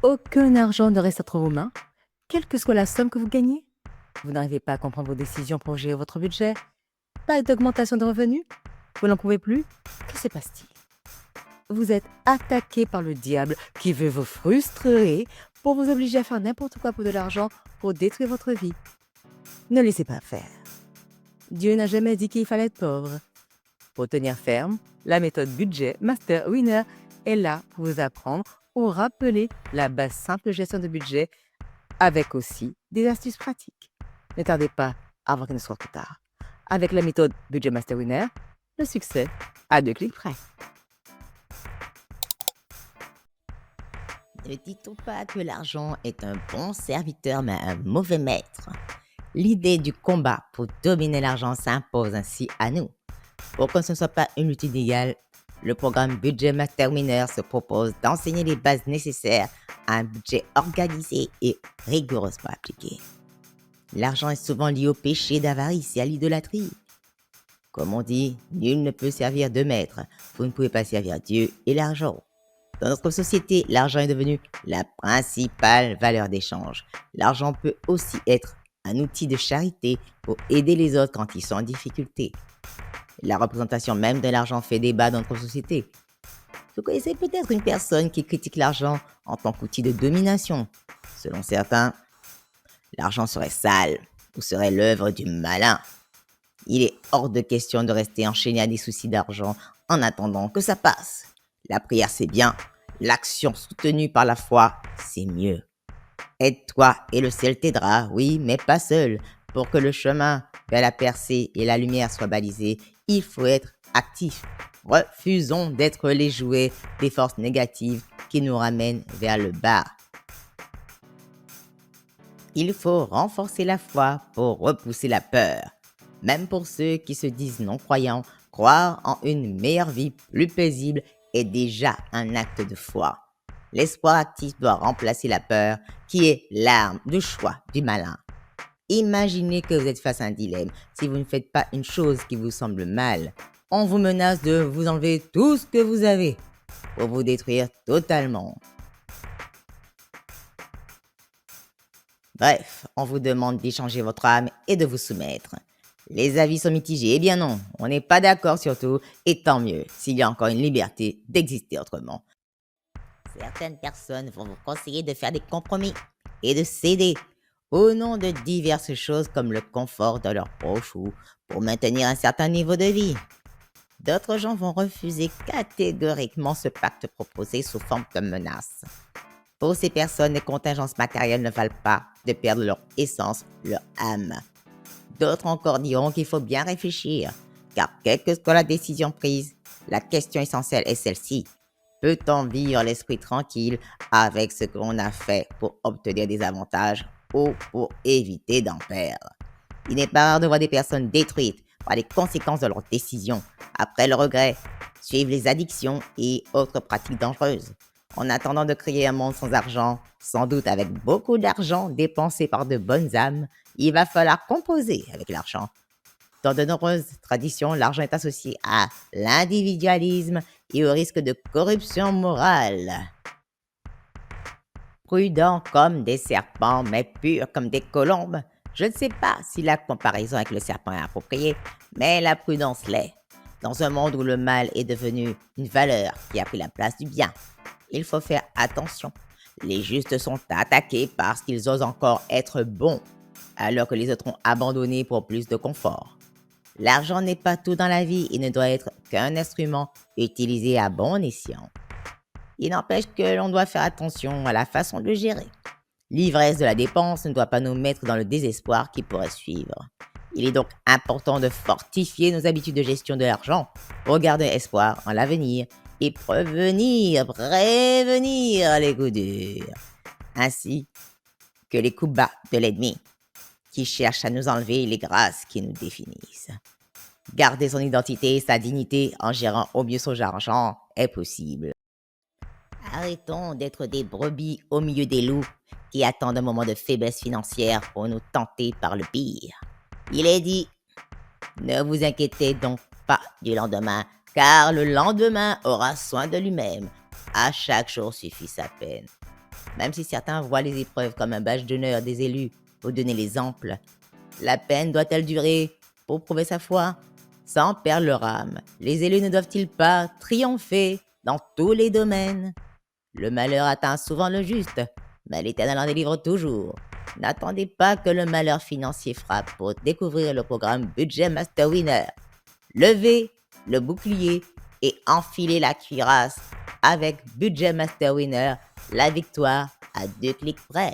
Aucun argent ne reste entre vos mains, quelle que soit la somme que vous gagnez. Vous n'arrivez pas à comprendre vos décisions pour gérer votre budget. Pas d'augmentation de revenus. Vous n'en pouvez plus. Que se passe-t-il? Vous êtes attaqué par le diable qui veut vous frustrer pour vous obliger à faire n'importe quoi pour de l'argent pour détruire votre vie. Ne laissez pas faire. Dieu n'a jamais dit qu'il fallait être pauvre. Pour tenir ferme, la méthode Budget Master Winner est là pour vous apprendre ou rappeler la base simple de gestion de budget avec aussi des astuces pratiques. Ne tardez pas avant qu'il ne soit trop tard. Avec la méthode Budget Master Winner, le succès à 2 clics près. Ne dit-on pas que l'argent est un bon serviteur mais un mauvais maître? L'idée du combat pour dominer l'argent s'impose ainsi à nous. Pour que ce ne soit pas une lutte inégale, le programme Budget Master Winner se propose d'enseigner les bases nécessaires à un budget organisé et rigoureusement appliqué. L'argent est souvent lié au péché d'avarice et à l'idolâtrie. Comme on dit, nul ne peut servir deux maîtres. Vous ne pouvez pas servir Dieu et l'argent. Dans notre société, l'argent est devenu la principale valeur d'échange. L'argent peut aussi être un outil de charité pour aider les autres quand ils sont en difficulté. La représentation même de l'argent fait débat dans notre société. Vous connaissez peut-être une personne qui critique l'argent en tant qu'outil de domination. Selon certains, l'argent serait sale ou serait l'œuvre du malin. Il est hors de question de rester enchaîné à des soucis d'argent en attendant que ça passe. La prière, c'est bien. L'action soutenue par la foi, c'est mieux. Aide-toi et le ciel t'aidera, oui, mais pas seul. Pour que le chemin vers la percée et la lumière soit balisé, il faut être actif. Refusons d'être les jouets des forces négatives qui nous ramènent vers le bas. Il faut renforcer la foi pour repousser la peur. Même pour ceux qui se disent non-croyants, croire en une meilleure vie plus paisible est déjà un acte de foi. L'espoir actif doit remplacer la peur, qui est l'arme de choix du malin. Imaginez que vous êtes face à un dilemme. Si vous ne faites pas une chose qui vous semble mal, on vous menace de vous enlever tout ce que vous avez pour vous détruire totalement. Bref, on vous demande d'échanger votre âme et de vous soumettre. Les avis sont mitigés, eh bien non, on n'est pas d'accord sur tout, et tant mieux s'il y a encore une liberté d'exister autrement. Certaines personnes vont vous conseiller de faire des compromis et de céder au nom de diverses choses comme le confort de leurs proches ou pour maintenir un certain niveau de vie. D'autres gens vont refuser catégoriquement ce pacte proposé sous forme de menace. Pour ces personnes, les contingences matérielles ne valent pas de perdre leur essence, leur âme. D'autres encore diront qu'il faut bien réfléchir, car quelle que soit la décision prise, la question essentielle est celle-ci. Peut-on vivre l'esprit tranquille avec ce qu'on a fait pour obtenir des avantages ou pour éviter d'en perdre? Il n'est pas rare de voir des personnes détruites par les conséquences de leurs décisions, après le regret, suivent les addictions et autres pratiques dangereuses. En attendant de créer un monde sans argent, sans doute avec beaucoup d'argent dépensé par de bonnes âmes, il va falloir composer avec l'argent. Dans de nombreuses traditions, l'argent est associé à l'individualisme et au risque de corruption morale. Prudents comme des serpents, mais purs comme des colombes, je ne sais pas si la comparaison avec le serpent est appropriée, mais la prudence l'est. Dans un monde où le mal est devenu une valeur qui a pris la place du bien, il faut faire attention. Les justes sont attaqués parce qu'ils osent encore être bons, alors que les autres ont abandonné pour plus de confort. L'argent n'est pas tout dans la vie et ne doit être qu'un instrument utilisé à bon escient. Il n'empêche que l'on doit faire attention à la façon de le gérer. L'ivresse de la dépense ne doit pas nous mettre dans le désespoir qui pourrait suivre. Il est donc important de fortifier nos habitudes de gestion de l'argent pour garder espoir en l'avenir et prévenir les coups durs, ainsi que les coups bas de l'ennemi qui cherche à nous enlever les grâces qui nous définissent. Garder son identité et sa dignité en gérant au mieux son argent est possible. Arrêtons d'être des brebis au milieu des loups qui attendent un moment de faiblesse financière pour nous tenter par le pire. Il est dit, ne vous inquiétez donc pas du lendemain, car le lendemain aura soin de lui-même. À chaque jour suffit sa peine. Même si certains voient les épreuves comme un badge d'honneur des élus pour donner l'exemple, la peine doit-elle durer pour prouver sa foi? Sans perdre leur âme, les élus ne doivent-ils pas triompher dans tous les domaines? Le malheur atteint souvent le juste, mais l'Éternel en délivre toujours. N'attendez pas que le malheur financier frappe pour découvrir le programme Budget Master Winner. Levez le bouclier et enfilez la cuirasse avec Budget Master Winner, la victoire à 2 clics près.